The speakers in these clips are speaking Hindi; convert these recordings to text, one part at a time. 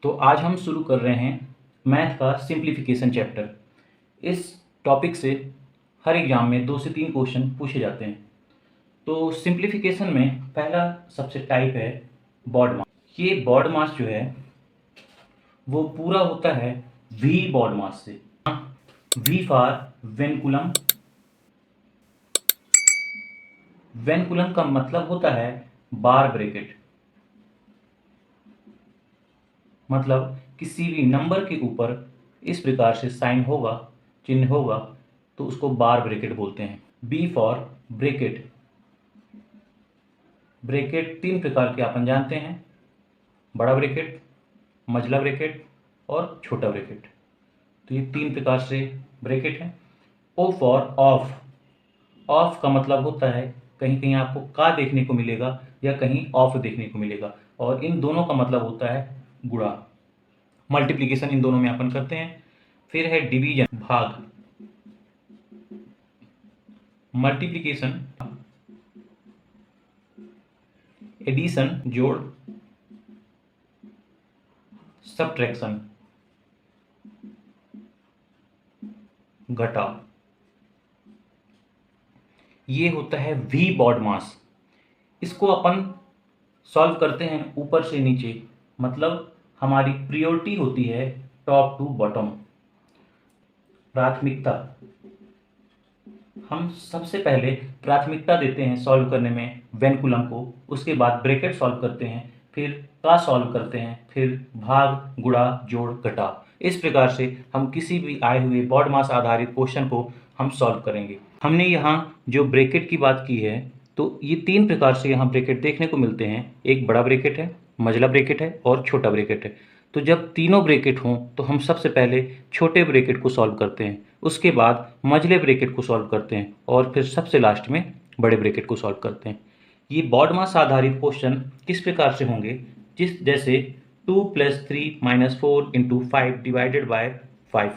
तो आज हम शुरू कर रहे हैं मैथ का सिंप्लीफिकेशन चैप्टर। इस टॉपिक से हर एग्जाम में 2 से 3 क्वेश्चन पूछे जाते हैं। तो सिंप्लीफिकेशन में पहला सबसे टाइप है बॉड मास। ये बॉड मास जो है वो पूरा होता है वी बॉड मास से। We for वेनकुलम। वेनकुलम का मतलब होता है बार ब्रैकेट, मतलब किसी भी नंबर के ऊपर इस प्रकार से साइन होगा, चिन्ह होगा, तो उसको बार ब्रैकेट बोलते हैं। B for bracket. ब्रैकेट 3 प्रकार के अपन जानते हैं, बड़ा ब्रैकेट, मझला ब्रैकेट और छोटा ब्रैकेट। तो ये 3 प्रकार से ब्रैकेट है। O for of. ऑफ का मतलब होता है कहीं कहीं आपको का देखने को मिलेगा या कहीं ऑफ देखने को मिलेगा, और इन दोनों का मतलब होता है गुणा, मल्टीप्लिकेशन इन दोनों में अपन करते हैं। फिर है डिवीजन, भाग। मल्टीप्लिकेशन, एडिशन, जोड़, सब्ट्रैक्शन, घटाव। ये होता है वी बॉड मास। इसको अपन सॉल्व करते हैं ऊपर से नीचे, मतलब हमारी प्रायोरिटी होती है टॉप टू बॉटम, प्राथमिकता। हम सबसे पहले प्राथमिकता देते हैं सॉल्व करने में वेनकुलम को, उसके बाद ब्रैकेट सॉल्व करते हैं, फिर का सॉल्व करते हैं, फिर भाग, गुणा, जोड़, घटाव। इस प्रकार से हम किसी भी आए हुए बॉड मास आधारित क्वेश्चन को हम सॉल्व करेंगे। हमने यहाँ जो ब्रैकेट की बात की है, तो ये 3 प्रकार से यहाँ ब्रैकेट देखने को मिलते हैं। एक बड़ा ब्रैकेट है, मझला ब्रैकेट है और छोटा ब्रैकेट है। तो जब तीनों ब्रैकेट हों तो हम सबसे पहले छोटे ब्रैकेट को सॉल्व करते हैं, उसके बाद मझले ब्रैकेट को सॉल्व करते हैं और फिर सबसे लास्ट में बड़े ब्रैकेट को सॉल्व करते हैं। ये बॉड मास आधारित क्वेश्चन किस प्रकार से होंगे, जैसे 2 + 3 - 4 × 5 डिवाइडेड बाय 5,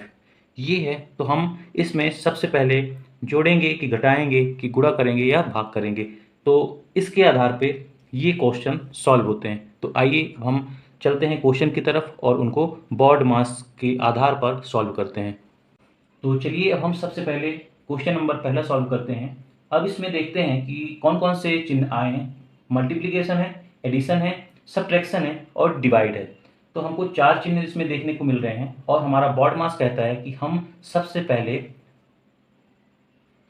ये है। तो हम इसमें सबसे पहले जोड़ेंगे कि घटाएंगे कि गुणा करेंगे या भाग करेंगे, तो इसके आधार पे ये क्वेश्चन सॉल्व होते हैं। तो आइए हम चलते हैं क्वेश्चन की तरफ और उनको बॉड मास के आधार पर सॉल्व करते हैं। तो चलिए अब हम सबसे पहले क्वेश्चन नंबर पहला सॉल्व करते हैं। अब इसमें देखते हैं कि कौन कौन से चिन्ह आए हैं। मल्टीप्लिकेशन है, एडिशन है, सब्ट्रैक्शन है और डिवाइड है। तो हमको 4 चिन्ह इसमें देखने को मिल रहे हैं और हमारा बॉड मास कहता है कि हम सबसे पहले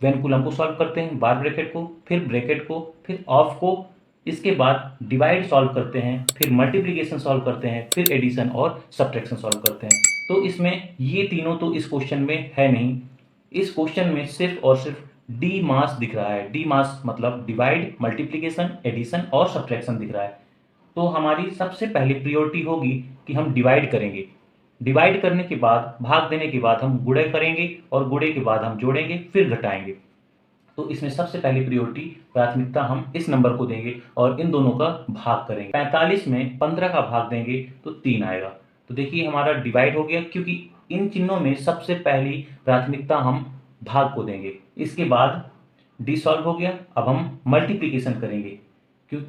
वेनकुलम को सॉल्व करते हैं, बार ब्रैकेट को, फिर ब्रैकेट को, फिर ऑफ को, इसके बाद डिवाइड सॉल्व करते हैं, फिर मल्टीप्लिकेशन सॉल्व करते हैं, फिर एडिशन और सब्ट्रैक्शन सॉल्व करते हैं। तो इसमें ये तीनों तो इस क्वेश्चन में है नहीं। इस क्वेश्चन में सिर्फ और सिर्फ डी मास दिख रहा है। डी मास मतलब डिवाइड, मल्टीप्लिकेशन, एडिशन और सब्ट्रैक्शन दिख रहा है। तो हमारी सबसे पहली प्रायोरिटी होगी कि हम डिवाइड करेंगे। डिवाइड करने के बाद, भाग देने के बाद हम गुणे करेंगे और गुणे के बाद हम जोड़ेंगे, फिर घटाएंगे। तो इसमें सबसे पहली प्रायोरिटी, प्राथमिकता हम इस नंबर को देंगे और इन दोनों का भाग करेंगे। 45 में 15 का भाग देंगे तो 3 आएगा। तो देखिए हमारा डिवाइड हो गया, क्योंकि इन चिन्हों में सबसे पहली प्राथमिकता हम भाग को देंगे। इसके बाद डी सॉल्व हो गया। अब हम मल्टीप्लिकेशन करेंगे, क्यों,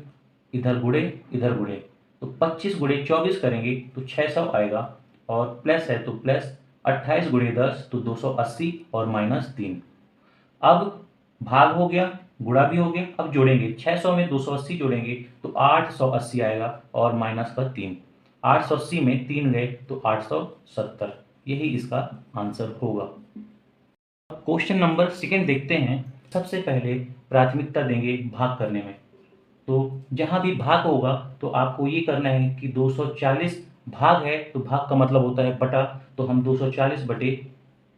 इधर गुणे इधर गुणे, तो 25 गुणे 24 करेंगे तो 600 आएगा, और प्लस है तो प्लस, 28 गुणे 10 तो 280 और -3। अब भाग हो गया, गुणा भी हो गया। अब जोड़ेंगे, 600 में 280 जोड़ेंगे तो 880 आएगा और -3। 880 में 3 गए तो 870। यही इसका आंसर होगा। अब क्वेश्चन नंबर सेकेंड देखते हैं। सबसे पहले प्राथमिकता देंगे भाग करने में। तो जहां भी भाग होगा तो आपको ये करना है कि 240 भाग है तो भाग का मतलब होता है बटा, तो हम 240 बटे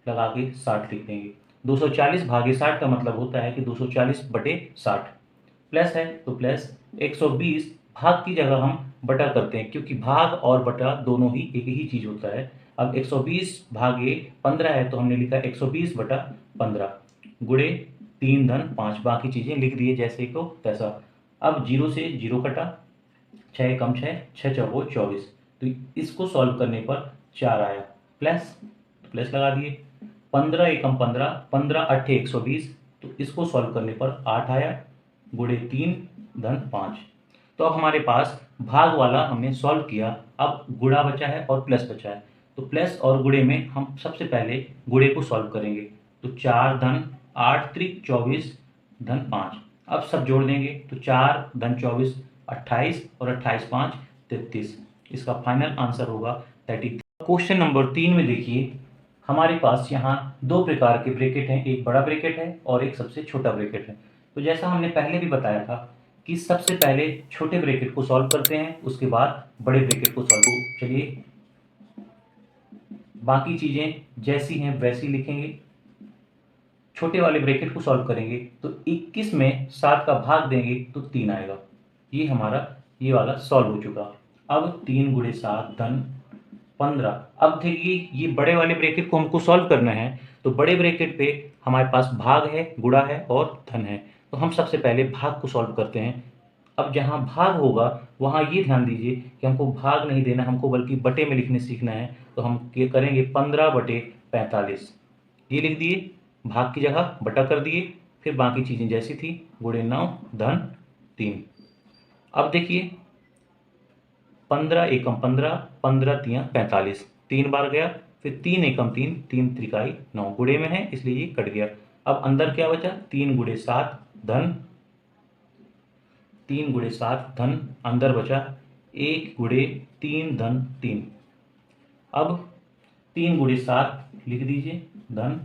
लगा के 60 लिख देंगे। 240 भागे 60 का मतलब होता है कि 240 बटे 60। प्लस है तो प्लस, 120 भाग की जगह हम बटा करते हैं, क्योंकि भाग और बटा दोनों ही एक ही चीज़ होता है। अब 120 भागे 15 है तो हमने लिखा 120 बटा 15, गुणे 3 धन 5, बाकी चीज़ें लिख दिए जैसे को तैसा। अब 0 से 0 कटा, 6 कम 6, 6 चौको 24। तो इसको सॉल्व करने पर 4 आया। प्लस, तो प्लस लगा दिए। 15 एकम 15, 15 अट्ठे 120, तो इसको सॉल्व करने पर 8 आया, गुणे 3 धन 5। तो अब हमारे पास भाग वाला हमने सॉल्व किया, अब गुणा बचा है और प्लस बचा है। तो प्लस और गुणे में हम सबसे पहले गुणे को सॉल्व करेंगे। तो 4 धन 8 त्रिक 24 धन 5। अब सब जोड़ देंगे तो 4 धन 24 28 और 28 5 33। इसका फाइनल आंसर होगा 33। क्वेश्चन नंबर 3 में देखिए, हमारे पास यहाँ दो प्रकार के ब्रैकेट हैं, एक बड़ा ब्रैकेट है और एक सबसे छोटा ब्रैकेट है। तो जैसा हमने पहले भी बताया था कि सबसे पहले छोटे ब्रैकेट को सॉल्व करते हैं, उसके बाद बड़े ब्रैकेट को सॉल्व। चलिए बाकी चीज़ें जैसी हैं वैसी लिखेंगे। छोटे वाले ब्रैकेट को सॉल्व करेंगे तो 21 में 7 का भाग देंगे तो 3 आएगा। ये हमारा ये वाला सॉल्व हो चुका। अब 3 गुणे 7 धन 15। अब देखिए ये बड़े वाले ब्रैकेट को हमको सॉल्व करना है, तो बड़े ब्रैकेट पे हमारे पास भाग है, गुणा है और धन है। तो हम सबसे पहले भाग को सॉल्व करते हैं। अब जहाँ भाग होगा वहाँ ये ध्यान दीजिए कि हमको भाग नहीं देना, हमको बल्कि बटे में लिखने सीखना है। तो हम ये करेंगे 15/45। ये लिख दिए, भाग की जगह बटा कर दिए, फिर बाकी चीज़ें जैसी थी, गुणे 9 धन 3। अब देखिए 15 एकम 15, 15 तियाँ 45, 3 बार गया, फिर 3 एकम 3, 3 त्रिकाई 9, गुणे में है इसलिए ये कट गया। अब अंदर क्या बचा, 3 गुणे 7 धन 3 गुणे 7 धन, अंदर बचा 1 गुणे 3 धन 3। अब 3 गुणे 7 लिख दीजिए धन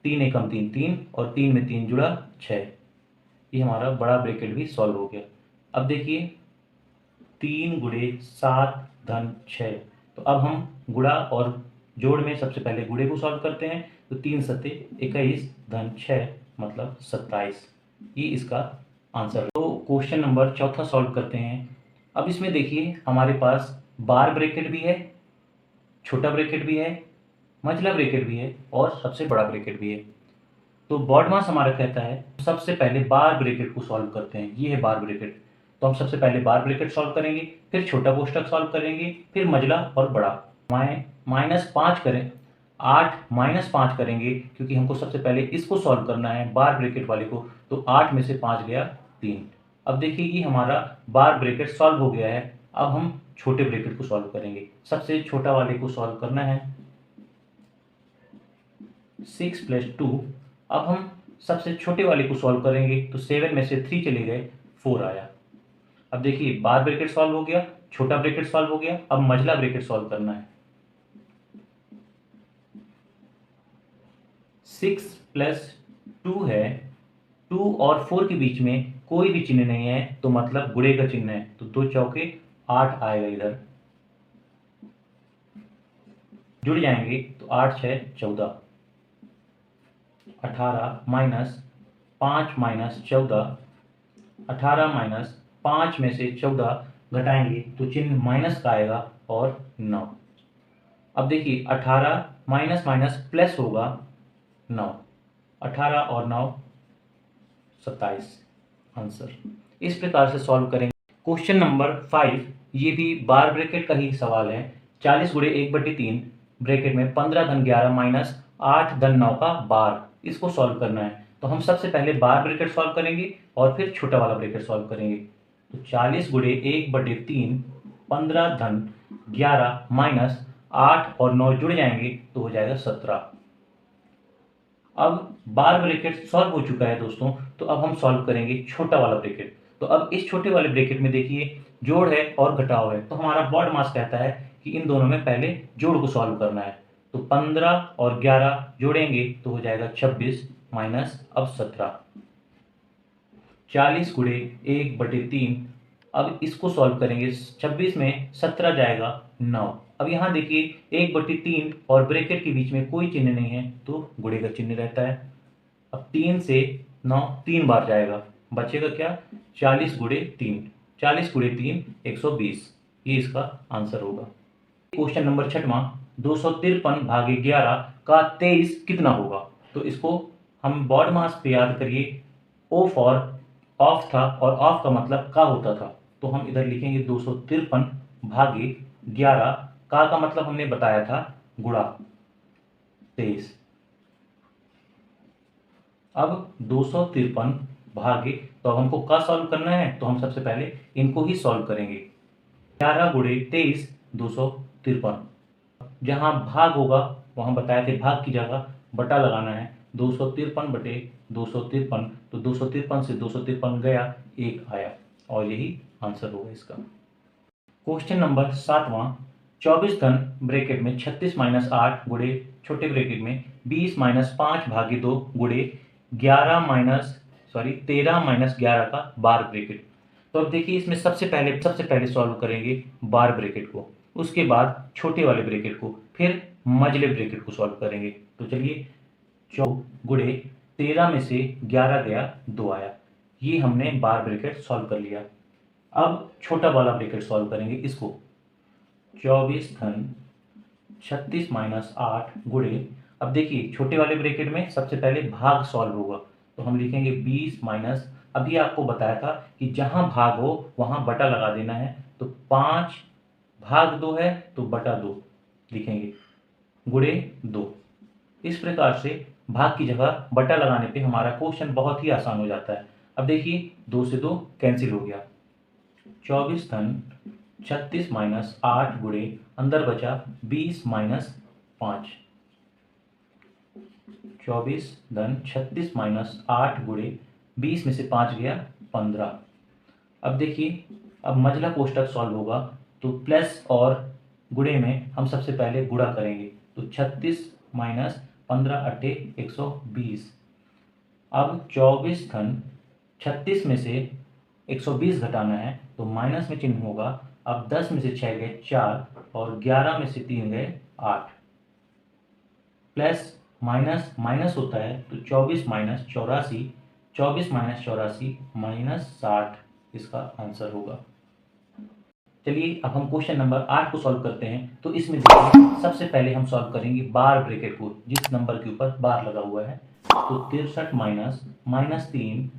3 एकम 3 3 और 3 में 3 जुड़ा 6। ये हमारा बड़ा ब्रैकेट भी सॉल्व हो गया। अब देखिए 3 गुणे 7 धन 6। तो अब हम गुणा और जोड़ में सबसे पहले गुणे को सॉल्व करते हैं। तो 3 सत्ते 21 धन 6 मतलब 27। ये इसका आंसर। तो क्वेश्चन नंबर 4 सॉल्व करते हैं। अब इसमें देखिए हमारे पास बार ब्रैकेट भी है, छोटा ब्रैकेट भी है, मंझला ब्रैकेट भी है और सबसे बड़ा ब्रैकेट भी है। तो बॉडमास हमारा कहता है सबसे पहले बार ब्रैकेट को सॉल्व करते हैं। ये है बार ब्रैकेट, तो हम सबसे पहले बार ब्रैकेट सॉल्व करेंगे, फिर छोटा कोष्ठक सॉल्व करेंगे, फिर मंझला और बड़ा। -5 करें, 8 -5 करेंगे क्योंकि हमको सबसे पहले इसको सॉल्व करना है बार ब्रैकेट वाले को। तो 8 में से 5 गया 3। अब देखिए ये हमारा बार ब्रैकेट सॉल्व हो गया है। अब हम छोटे ब्रैकेट को सॉल्व करेंगे। सबसे छोटा वाले को सॉल्व करना है, 6 + 2। अब हम सबसे छोटे वाले को सॉल्व करेंगे तो 7 में से 3 चले गए, 4 आया। अब देखिए बार ब्रैकेट सॉल्व हो गया, छोटा ब्रैकेट सॉल्व हो गया, अब मंझला ब्रैकेट सॉल्व करना है। 6 + 2 है, 2 और 4 के बीच में कोई भी चिन्ह नहीं है तो मतलब गुणे का चिन्ह है, तो 2 चौके 8 आएगा। इधर जुड़ जाएंगे तो 8 6 14, 18 - 5 - 14, 18 - 5 में से 14 घटाएंगे तो चिन्ह माइनस का आएगा और 9। अब देखिए 18 माइनस माइनस प्लस होगा 9, 18 और 9 27 आंसर। इस प्रकार से सॉल्व करेंगे। क्वेश्चन नंबर 5, ये भी बार ब्रैकेट का ही सवाल है। 40 गुणे 1/3 ब्रैकेट में 15 धन 11 माइनस 8 धन 9 का बार, इसको सॉल्व करना है। तो हम सबसे पहले बार ब्रैकेट सॉल्व करेंगे और फिर छोटा वाला ब्रैकेट सॉल्व करेंगे। तो 40 गुणे 1/3 15 धन 11 माइनस 8 और 9 जुड़ जाएंगे तो हो जाएगा 17। अब बार ब्रैकेट सॉल्व हो चुका है दोस्तों, तो अब हम सॉल्व करेंगे छोटा वाला ब्रैकेट। तो अब इस छोटे वाले ब्रैकेट में देखिए जोड़ है और घटाव है, तो हमारा बॉड मास कहता है कि इन दोनों में पहले जोड़ को सॉल्व करना है। तो 15 और 11 जोड़ेंगे तो हो जाएगा 26 माइनस अब 17। 40 गुणे 1/3, अब इसको सॉल्व करेंगे। 26 में 17 जाएगा 9। अब यहाँ देखिए 1/3 और ब्रैकेट के बीच में कोई चिन्ह नहीं है तो गुणे का चिन्ह रहता है। अब 3 से 9 3 बार जाएगा, बचेगा क्या, 40 गुणे 3, 40 गुणे 3 120। ये इसका आंसर होगा। क्वेश्चन नंबर 6वां, 253 भागे 11 का 23 कितना होगा। तो इसको हम बॉड मास पे याद करिए, ओ फॉर ऑफ था और ऑफ का मतलब का होता था, तो हम इधर लिखेंगे 253 भागे 11, का मतलब हमने बताया था गुणा 23। अब 253 भागे। तो अब हमको का सॉल्व करना है, तो हम सबसे पहले इनको ही सॉल्व करेंगे। 11 गुणे 23 253। जहाँ भाग होगा वहाँ बताए थे भाग की जगह बटा लगाना है। 253 बटे 253, तो 253 से 253 गया, 1 आया, और यही आंसर होगा इसका। क्वेश्चन नंबर 7वां, 24 धन ब्रैकेट में 36 माइनस 8 गुणे छोटे ब्रैकेट में 20 माइनस 5 भागे 2 गुणे 13 माइनस 11 का बार ब्रैकेट। तो अब देखिए इसमें सबसे पहले सॉल्व करेंगे बार ब्रैकेट को, उसके बाद छोटे वाले ब्रैकेट को, फिर मझले ब्रैकेट को सॉल्व करेंगे। तो चलिए 24 गुणे 13 में से 11 गया, 2 आया, ये हमने बार ब्रैकेट सॉल्व कर लिया। अब छोटा वाला ब्रैकेट सॉल्व करेंगे इसको। 24 धन 36 माइनस 8 गुणे, अब देखिए छोटे वाले ब्रैकेट में सबसे पहले भाग सॉल्व होगा, तो हम लिखेंगे 20 माइनस, अभी आपको बताया था कि जहां भाग हो वहां बटा लगा देना है, तो 5 भाग 2 है तो बटा 2 लिखेंगे, गुणे 2। इस प्रकार से भाग की जगह बटा लगाने पे हमारा क्वेश्चन बहुत ही आसान हो जाता है। अब देखिए 2 से 2 कैंसिल हो गया, 24 धन 36 माइनस 8 गुणे अंदर बचा 20 माइनस 5। 24 धन 36 माइनस 8 गुणे 20 में से 5 गया, 15। अब देखिए अब मझला कोष्टक सॉल्व होगा, तो प्लस और गुणे में हम सबसे पहले गुणा करेंगे, तो 36 माइनस 15 अट्ठे 120। अब 24 धन 36 में से 120 घटाना है, तो माइनस में चिन्ह होगा। अब 10 में से 6 गए 4, और 11 में से 3 गए 8, प्लस माइनस माइनस होता है, तो 24 माइनस 84, 24 माइनस 84 माइनस 60 इसका आंसर होगा। चलिए अब हम क्वेश्चन नंबर 8 को सॉल्व करते हैं। तो इसमें देखिए सबसे पहले हम सॉल्व करेंगे बार ब्रैकेट को, जिस नंबर के ऊपर बार लगा हुआ है। तो 63 माइनस माइनस 3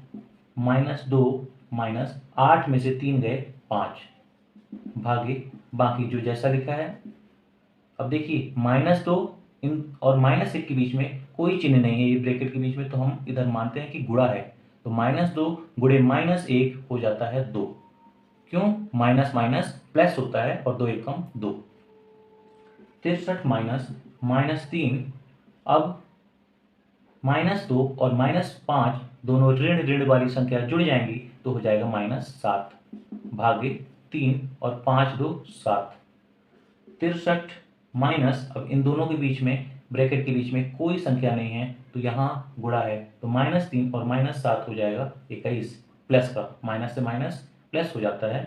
माइनस 2 माइनस 8 में से 3 गए 5, भागे बाकी जो जैसा लिखा है। अब देखिए -2 इन और -1 के बीच में कोई चिन्ह नहीं है, ये ब्रैकेट के बीच में, तो हम इधर मानते हैं कि गुणा है। तो -2 गुणे -1 हो जाता है 2। क्यों? माइनस माइनस प्लस होता है, और 2 एकम 2। 63 माइनस माइनस 3, अब -2 और -5 दोनों ऋण ऋण वाली संख्या जुड़ जाएंगी, तो हो जाएगा -7, भागे 3 और 5 2 7। 63 माइनस, अब इन दोनों के बीच में ब्रैकेट के बीच में कोई संख्या नहीं है, तो यहाँ गुणा है, तो -3 और -7 हो जाएगा 21, प्लस का माइनस से माइनस प्लस हो जाता है,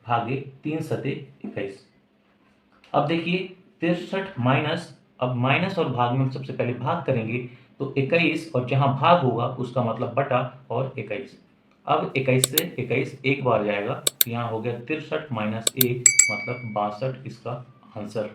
भागे 3 सते 21। अब देखिए 63 माइनस, अब माइनस और भाग में हम सबसे पहले भाग करेंगे, तो 21, और जहाँ भाग होगा उसका मतलब बटा और 21। अब 21 से 21 एक बार जाएगा, तो यहाँ हो गया 63 माइनस 1 मतलब 62 इसका आंसर।